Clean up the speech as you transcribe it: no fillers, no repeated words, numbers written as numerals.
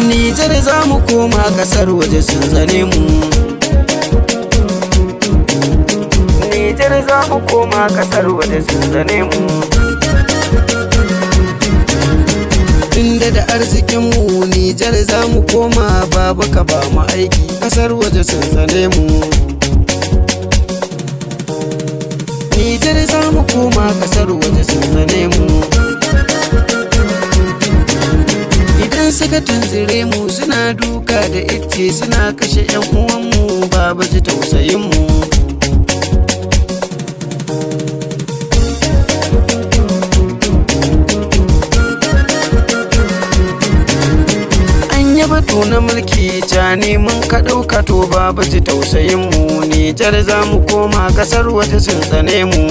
Nijar za mu koma kasar waje sun zane mu. Nijar za mu koma kasar waje sun zane mu. Inda da arzikin mu Nijar za mu koma, babu ka ba mu aiki kasar waje sun zane mu. Nijar za mu koma kasar waje sun zane mu. Idan suka tunzire mu suna duka da icce, suna kashe 'yan uwanmu, babu ji tausayin mu. An yi batu na mulki ja ne mun ka ɗauka, to babu ji tausayin mu. Nijar za mu koma kasar waje sun tsane mu.